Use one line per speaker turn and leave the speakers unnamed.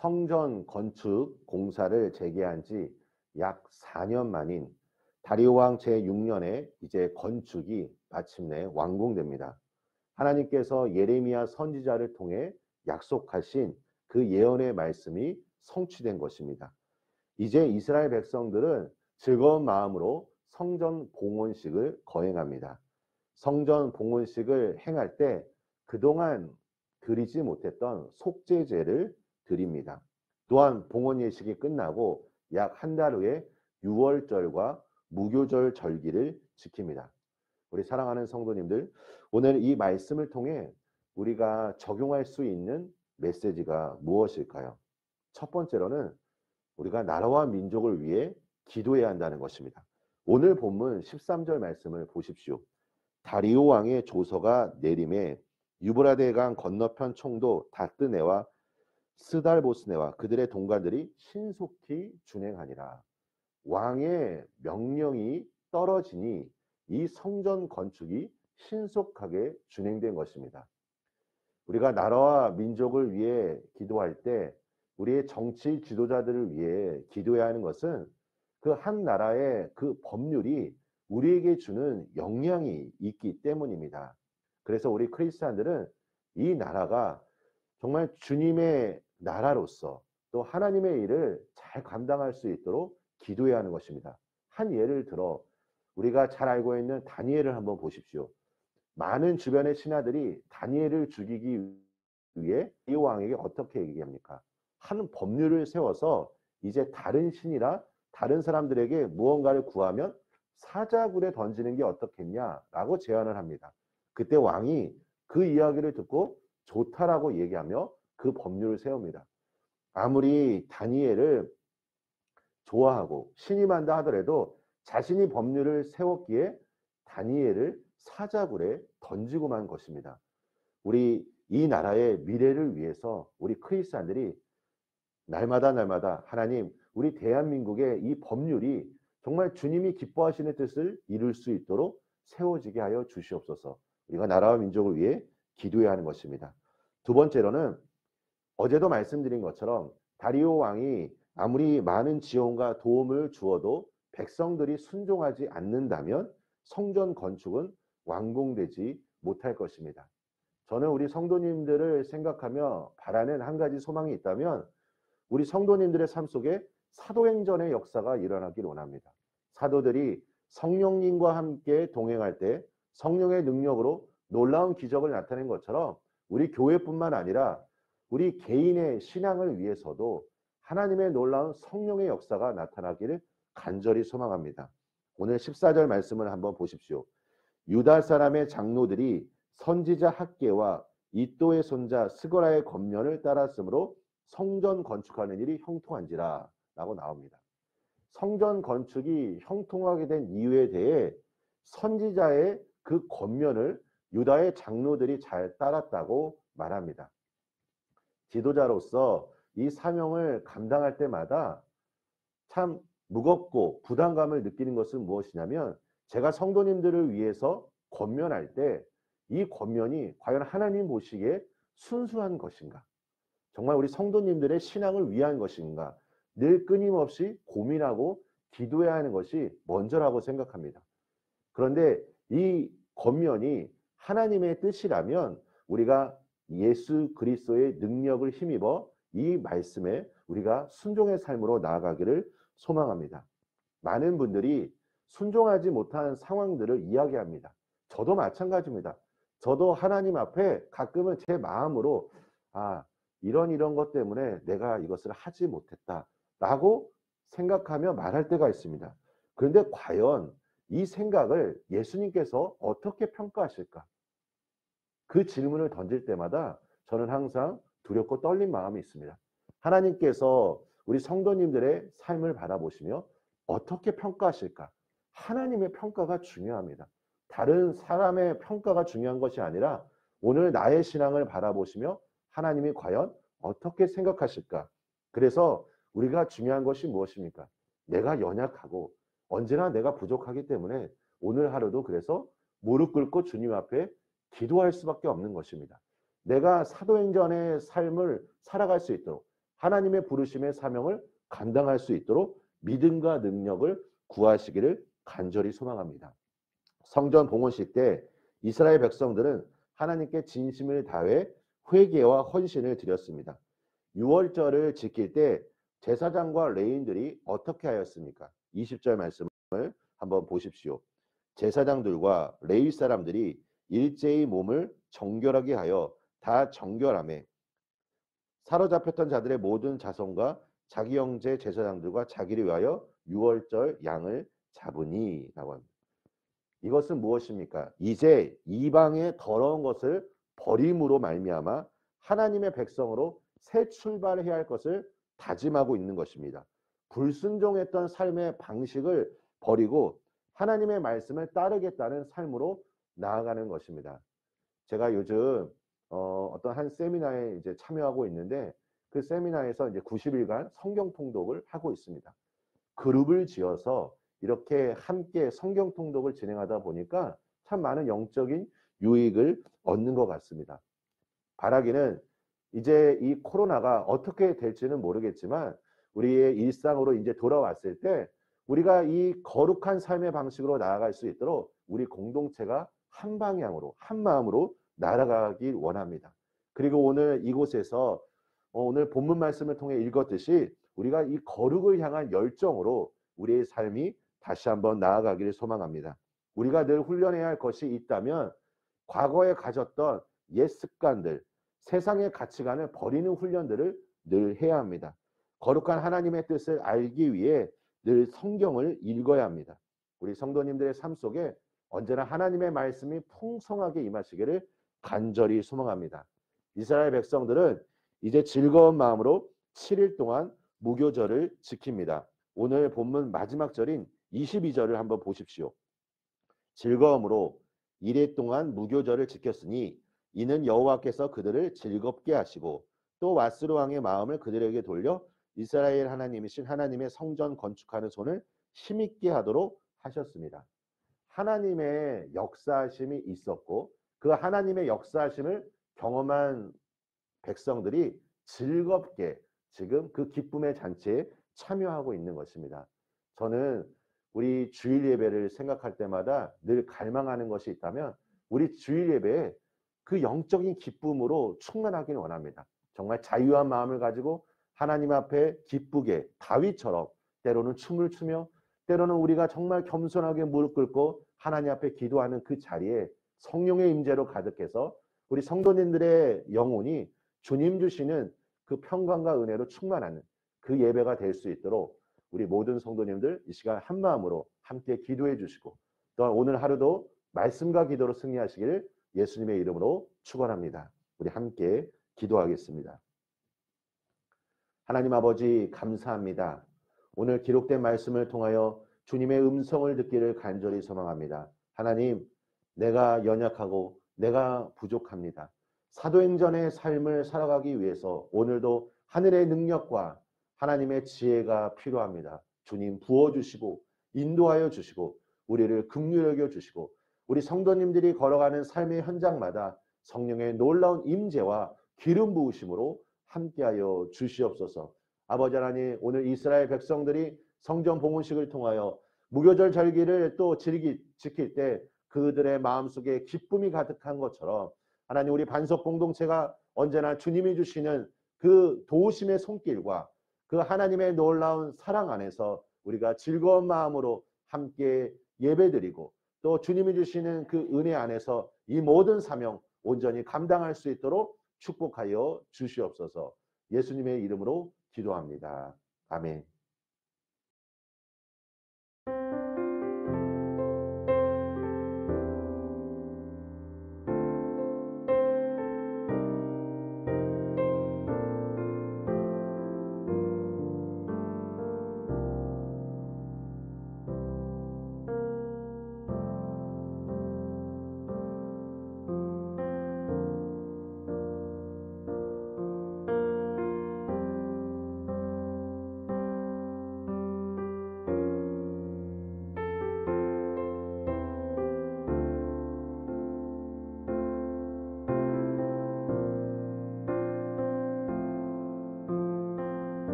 성전 건축 공사를 재개한 지 약 4년 만인 다리오 왕 제6년에 이제 건축이 마침내 완공됩니다. 하나님께서 예레미야 선지자를 통해 약속하신 그 예언의 말씀이 성취된 것입니다. 이제 이스라엘 백성들은 즐거운 마음으로 성전 봉헌식을 거행합니다. 성전 봉헌식을 행할 때 그동안 드리지 못했던 속죄제를 드립니다. 또한 봉헌 예식이 끝나고 약 한 달 후에 유월절과 무교절 절기를 지킵니다. 우리 사랑하는 성도님들, 오늘 이 말씀을 통해 우리가 적용할 수 있는 메시지가 무엇일까요? 첫 번째로는 우리가 나라와 민족을 위해 기도해야 한다는 것입니다. 오늘 본문 13절 말씀을 보십시오. 다리오 왕의 조서가 내림에 유브라데 강 건너편 총독 다뜨네와 스달보스네와 그들의 동관들이 신속히 준행하니라. 왕의 명령이 떨어지니 이 성전 건축이 신속하게 진행된 것입니다. 우리가 나라와 민족을 위해 기도할 때 우리의 정치 지도자들을 위해 기도해야 하는 것은 그 한 나라의 그 법률이 우리에게 주는 영향이 있기 때문입니다. 그래서 우리 크리스찬들은 이 나라가 정말 주님의 나라로서 또 하나님의 일을 잘 감당할 수 있도록 기도해야 하는 것입니다. 한 예를 들어 우리가 잘 알고 있는 다니엘을 한번 보십시오. 많은 주변의 신하들이 다니엘을 죽이기 위해 이 왕에게 어떻게 얘기합니까? 한 법률을 세워서 이제 다른 신이라 다른 사람들에게 무언가를 구하면 사자굴에 던지는 게 어떻겠냐라고 제안을 합니다. 그때 왕이 그 이야기를 듣고 좋다라고 얘기하며 그 법률을 세웁니다. 아무리 다니엘을 좋아하고 신임한다 하더라도 자신이 법률을 세웠기에 다니엘을 사자굴에 던지고 만 것입니다. 우리 이 나라의 미래를 위해서 우리 크리스찬들이 날마다 하나님, 우리 대한민국의 이 법률이 정말 주님이 기뻐하시는 뜻을 이룰 수 있도록 세워지게 하여 주시옵소서. 우리가 나라와 민족을 위해 기도해야 하는 것입니다. 두 번째로는 어제도 말씀드린 것처럼 다리오 왕이 아무리 많은 지원과 도움을 주어도 백성들이 순종하지 않는다면 성전 건축은 완공되지 못할 것입니다. 저는 우리 성도님들을 생각하며 바라는 한 가지 소망이 있다면 우리 성도님들의 삶 속에 사도행전의 역사가 일어나길 원합니다. 사도들이 성령님과 함께 동행할 때 성령의 능력으로 놀라운 기적을 나타낸 것처럼 우리 교회뿐만 아니라 우리 개인의 신앙을 위해서도 하나님의 놀라운 성령의 역사가 나타나기를 간절히 소망합니다. 오늘 14절 말씀을 한번 보십시오. 유다 사람의 장로들이 선지자 학계와 이또의 손자 스거라의 권면을 따랐으므로 성전 건축하는 일이 형통한지라 라고 나옵니다. 성전 건축이 형통하게 된 이유에 대해 선지자의 그 권면을 유다의 장로들이 잘 따랐다고 말합니다. 지도자로서 이 사명을 감당할 때마다 참 무겁고 부담감을 느끼는 것은 무엇이냐면 제가 성도님들을 위해서 권면할 때 이 권면이 과연 하나님 보시기에 순수한 것인가? 정말 우리 성도님들의 신앙을 위한 것인가? 늘 끊임없이 고민하고 기도해야 하는 것이 먼저라고 생각합니다. 그런데 이 권면이 하나님의 뜻이라면 우리가 예수 그리스도의 능력을 힘입어 이 말씀에 우리가 순종의 삶으로 나아가기를 소망합니다. 많은 분들이 순종하지 못한 상황들을 이야기합니다. 저도 마찬가지입니다. 저도 하나님 앞에 가끔은 제 마음으로 이런 것 때문에 내가 이것을 하지 못했다라고 생각하며 말할 때가 있습니다. 그런데 과연 이 생각을 예수님께서 어떻게 평가하실까? 그 질문을 던질 때마다 저는 항상 두렵고 떨린 마음이 있습니다. 하나님께서 우리 성도님들의 삶을 바라보시며 어떻게 평가하실까? 하나님의 평가가 중요합니다. 다른 사람의 평가가 중요한 것이 아니라 오늘 나의 신앙을 바라보시며 하나님이 과연 어떻게 생각하실까? 그래서 우리가 중요한 것이 무엇입니까? 내가 연약하고 언제나 내가 부족하기 때문에 오늘 하루도 그래서 무릎 꿇고 주님 앞에 기도할 수밖에 없는 것입니다. 내가 사도행전의 삶을 살아갈 수 있도록 하나님의 부르심의 사명을 감당할 수 있도록 믿음과 능력을 구하시기를 간절히 소망합니다. 성전 봉헌식 때 이스라엘 백성들은 하나님께 진심을 다해 회개와 헌신을 드렸습니다. 유월절을 지킬 때 제사장과 레인들이 어떻게 하였습니까? 20절 말씀을 한번 보십시오. 제사장들과 레위 사람들이 일제히 몸을 정결하게 하여 다 정결함에 사로잡혔던 자들의 모든 자손과 자기 형제 제사장들과 자기를 위하여 유월절 양을 잡으니라고 합니다. 이것은 무엇입니까? 이제 이방의 더러운 것을 버림으로 말미암아 하나님의 백성으로 새 출발해야 할 것을 다짐하고 있는 것입니다. 불순종했던 삶의 방식을 버리고 하나님의 말씀을 따르겠다는 삶으로 나아가는 것입니다. 제가 요즘 어떤 한 세미나에 이제 참여하고 있는데 그 세미나에서 이제 90일간 성경 통독을 하고 있습니다. 그룹을 지어서 이렇게 함께 성경 통독을 진행하다 보니까 참 많은 영적인 유익을 얻는 것 같습니다. 바라기는 이제 이 코로나가 어떻게 될지는 모르겠지만 우리의 일상으로 이제 돌아왔을 때 우리가 이 거룩한 삶의 방식으로 나아갈 수 있도록 우리 공동체가 한 방향으로 한 마음으로 날아가길 원합니다. 그리고 오늘 이곳에서 오늘 본문 말씀을 통해 읽었듯이 우리가 이 거룩을 향한 열정으로 우리의 삶이 다시 한번 나아가기를 소망합니다. 우리가 늘 훈련해야 할 것이 있다면 과거에 가졌던 옛 습관들, 세상의 가치관을 버리는 훈련들을 늘 해야 합니다. 거룩한 하나님의 뜻을 알기 위해 늘 성경을 읽어야 합니다. 우리 성도님들의 삶 속에 언제나 하나님의 말씀이 풍성하게 임하시기를 간절히 소망합니다. 이스라엘 백성들은 이제 즐거운 마음으로 7일 동안 무교절을 지킵니다. 오늘 본문 마지막 절인 22절을 한번 보십시오. 즐거움으로 1일 동안 무교절을 지켰으니 이는 여호와께서 그들을 즐겁게 하시고 또 왓스로 왕의 마음을 그들에게 돌려 이스라엘 하나님이신 하나님의 성전 건축하는 손을 힘있게 하도록 하셨습니다. 하나님의 역사하심이 있었고 그 하나님의 역사하심을 경험한 백성들이 즐겁게 지금 그 기쁨의 잔치에 참여하고 있는 것입니다. 저는 우리 주일 예배를 생각할 때마다 늘 갈망하는 것이 있다면 우리 주일 예배에 그 영적인 기쁨으로 충만하기를 원합니다. 정말 자유한 마음을 가지고 하나님 앞에 기쁘게 다윗처럼 때로는 춤을 추며 때로는 우리가 정말 겸손하게 무릎 꿇고 하나님 앞에 기도하는 그 자리에 성령의 임재로 가득해서 우리 성도님들의 영혼이 주님 주시는 그 평강과 은혜로 충만하는 그 예배가 될 수 있도록 우리 모든 성도님들 이 시간 한 마음으로 함께 기도해 주시고 또한 오늘 하루도 말씀과 기도로 승리하시기를 예수님의 이름으로 축원합니다. 우리 함께 기도하겠습니다. 하나님 아버지 감사합니다. 오늘 기록된 말씀을 통하여 주님의 음성을 듣기를 간절히 소망합니다. 하나님, 내가 연약하고 내가 부족합니다. 사도행전의 삶을 살아가기 위해서 오늘도 하늘의 능력과 하나님의 지혜가 필요합니다. 주님 부어주시고 인도하여 주시고 우리를 긍휼히 여겨 주시고 우리 성도님들이 걸어가는 삶의 현장마다 성령의 놀라운 임재와 기름 부으심으로 함께하여 주시옵소서. 아버지 하나님, 오늘 이스라엘 백성들이 성전 봉헌식을 통하여 무교절 절기를 또 지킬 때 그들의 마음속에 기쁨이 가득한 것처럼 하나님 우리 반석 공동체가 언제나 주님이 주시는 그 도우심의 손길과 그 하나님의 놀라운 사랑 안에서 우리가 즐거운 마음으로 함께 예배드리고 또 주님이 주시는 그 은혜 안에서 이 모든 사명 온전히 감당할 수 있도록 축복하여 주시옵소서. 예수님의 이름으로 기도합니다. 아멘.